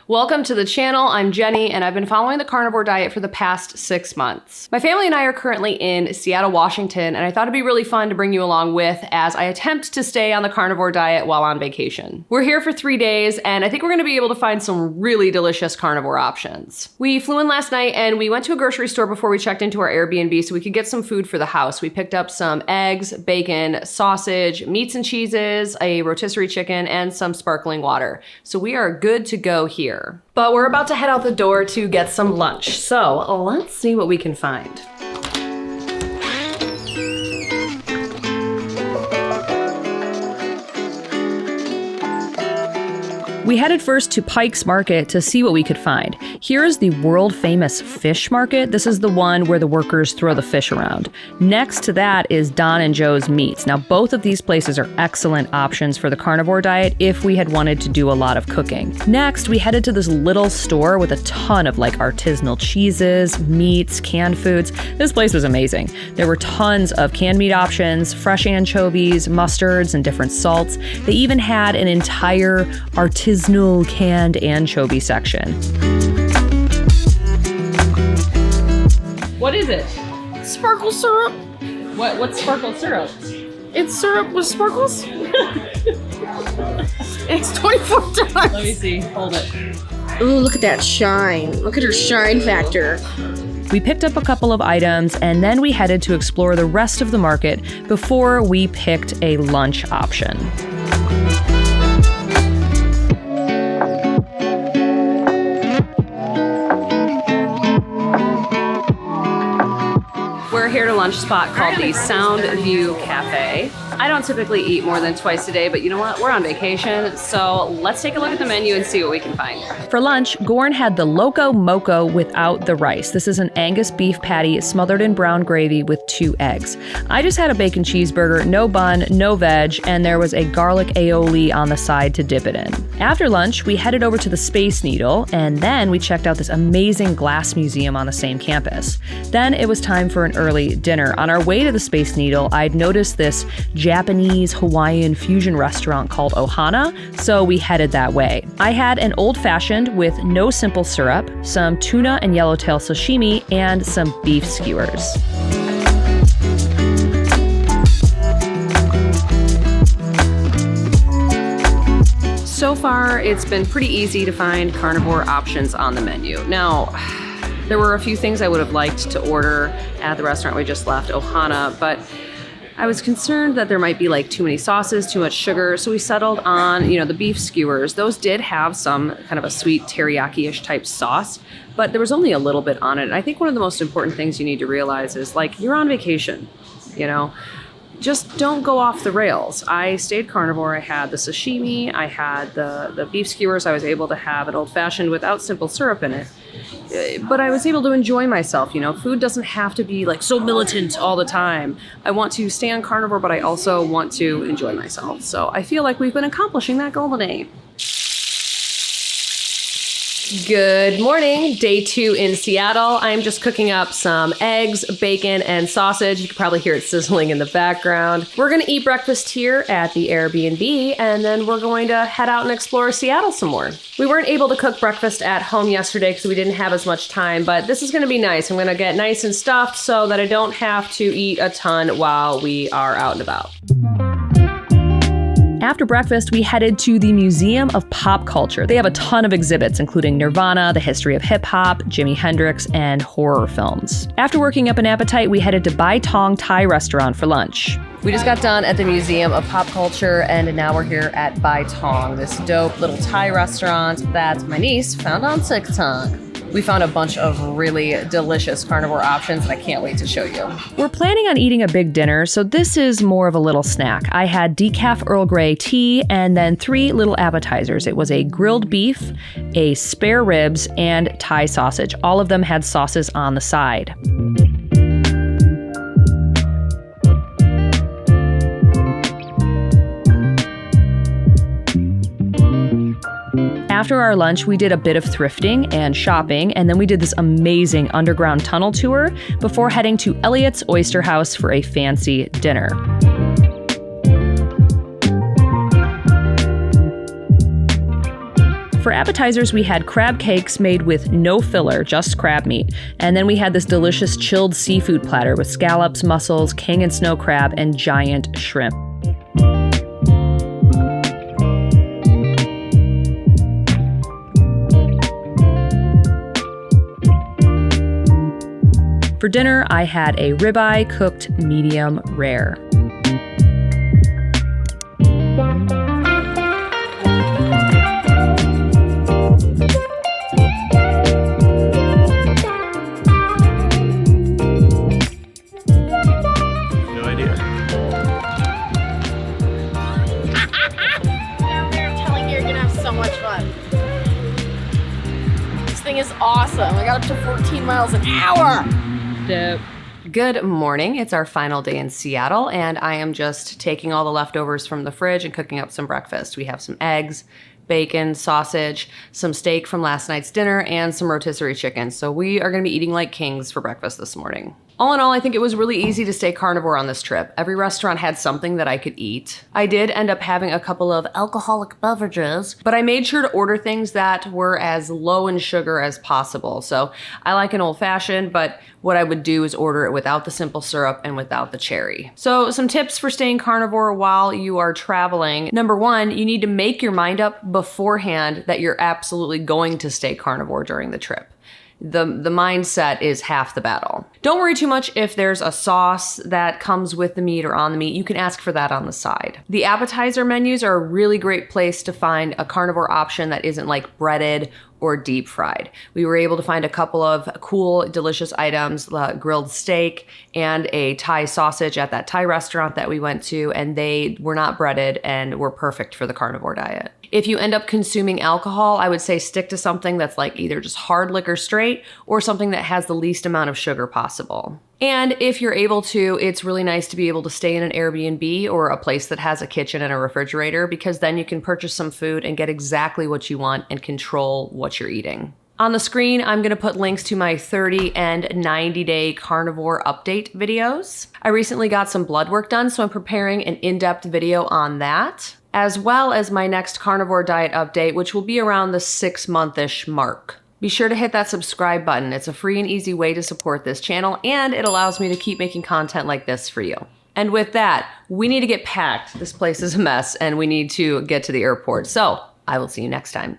Welcome to the channel. I'm Jenny, and I've been following the carnivore diet for the past 6 months. My family and I are currently in Seattle, Washington, and I thought it'd be really fun to bring you along with as I attempt to stay on the carnivore diet while on vacation. We're here for 3 days, and I think we're gonna be able to find some really delicious carnivore options. We flew in last night, and we went to a grocery store before we checked into our Airbnb so we could get some food for the house. We picked up some eggs, bacon, sausage, meats and cheeses, a rotisserie chicken, and some sparkling water. So we are good to go here. But we're about to head out the door to get some lunch. So let's see what we can find. We headed first to Pike's Market to see what we could find. Here is the world famous fish market. This is the one where the workers throw the fish around. Next to that is Don and Joe's Meats. Now, both of these places are excellent options for the carnivore diet if we had wanted to do a lot of cooking. Next, we headed to this little store with a ton of artisanal cheeses, meats, canned foods. This place was amazing. There were tons of canned meat options, fresh anchovies, mustards, and different salts. They even had an entire artisanal canned anchovy section. What is it? Sparkle syrup. What's sparkle syrup? It's syrup with sparkles. It's 24 times. Let me see. Hold it. Ooh, look at that shine. Look at her shine factor. We picked up a couple of items and then we headed to explore the rest of the market before we picked a lunch option. We're here at a lunch spot called the Sound View Cafe. I don't typically eat more than twice a day, but you know what? We're on vacation, so let's take a look at the menu and see what we can find. For lunch, Gorn had the Loco Moco without the rice. This is an Angus beef patty smothered in brown gravy with 2 eggs. I just had a bacon cheeseburger, no bun, no veg, and there was a garlic aioli on the side to dip it in. After lunch, we headed over to the Space Needle, and then we checked out this amazing glass museum on the same campus. Then it was time for an early dinner. On our way to the Space Needle, I'd noticed this Japanese Hawaiian fusion restaurant called Ohana, so we headed that way. I had an old-fashioned with no simple syrup, some tuna and yellowtail sashimi, and some beef skewers. So far, it's been pretty easy to find carnivore options on the menu. Now, there were a few things I would have liked to order at the restaurant we just left, Ohana, but I was concerned that there might be too many sauces, too much sugar, so we settled on, the beef skewers. Those did have some kind of a sweet teriyaki-ish type sauce, but there was only a little bit on it. And I think one of the most important things you need to realize is you're on vacation, Just don't go off the rails. I stayed carnivore. I had the sashimi, I had the beef skewers. I was able to have an old-fashioned without simple syrup in it. But I was able to enjoy myself. Food doesn't have to be so militant all the time. I want to stay on carnivore, but I also want to enjoy myself. So I feel like we've been accomplishing that goal today. Good morning, day 2 in Seattle. I'm just cooking up some eggs, bacon, and sausage. You can probably hear it sizzling in the background. We're gonna eat breakfast here at the Airbnb, and then we're going to head out and explore Seattle some more. We weren't able to cook breakfast at home yesterday because we didn't have as much time, but this is gonna be nice. I'm gonna get nice and stuffed so that I don't have to eat a ton while we are out and about. After breakfast, we headed to the Museum of Pop Culture. They have a ton of exhibits, including Nirvana, the history of hip-hop, Jimi Hendrix, and horror films. After working up an appetite, we headed to Bai Tong Thai restaurant for lunch. We just got done at the Museum of Pop Culture, and now we're here at Bai Tong, this dope little Thai restaurant that my niece found on TikTok. We found a bunch of really delicious carnivore options that I can't wait to show you. We're planning on eating a big dinner, so this is more of a little snack. I had decaf Earl Grey tea and then 3 little appetizers. It was a grilled beef, a spare ribs, and Thai sausage. All of them had sauces on the side. After our lunch, we did a bit of thrifting and shopping, and then we did this amazing underground tunnel tour before heading to Elliot's Oyster House for a fancy dinner. For appetizers, we had crab cakes made with no filler, just crab meat. And then we had this delicious chilled seafood platter with scallops, mussels, king and snow crab, and giant shrimp. For dinner, I had a ribeye cooked medium rare. No idea. Down there, I'm telling you, you're gonna have so much fun. This thing is awesome. I got up to 14 miles an hour. Good morning. It's our final day in Seattle, and I am just taking all the leftovers from the fridge and cooking up some breakfast. We have some eggs, bacon, sausage, some steak from last night's dinner, and some rotisserie chicken. So we are going to be eating like kings for breakfast this morning. All in all, I think it was really easy to stay carnivore on this trip. Every restaurant had something that I could eat. I did end up having a couple of alcoholic beverages, but I made sure to order things that were as low in sugar as possible. So I like an old fashioned, but what I would do is order it without the simple syrup and without the cherry. So some tips for staying carnivore while you are traveling. Number one, you need to make your mind up beforehand that you're absolutely going to stay carnivore during the trip. The mindset is half the battle. Don't worry too much if there's a sauce that comes with the meat or on the meat. You can ask for that on the side. The appetizer menus are a really great place to find a carnivore option that isn't like breaded or deep fried. We were able to find a couple of cool, delicious items, grilled steak and a Thai sausage at that Thai restaurant that we went to, and they were not breaded and were perfect for the carnivore diet. If you end up consuming alcohol, I would say stick to something that's like either just hard liquor straight or something that has the least amount of sugar possible. And if you're able to, it's really nice to be able to stay in an Airbnb or a place that has a kitchen and a refrigerator, because then you can purchase some food and get exactly what you want and control what you're eating. On the screen, I'm going to put links to my 30 and 90-day carnivore update videos. I recently got some blood work done, so I'm preparing an in-depth video on that, as well as my next carnivore diet update, which will be around the 6-month-ish mark. Be sure to hit that subscribe button. It's a free and easy way to support this channel, and it allows me to keep making content like this for you. And with that, we need to get packed. This place is a mess, and we need to get to the airport. So I will see you next time.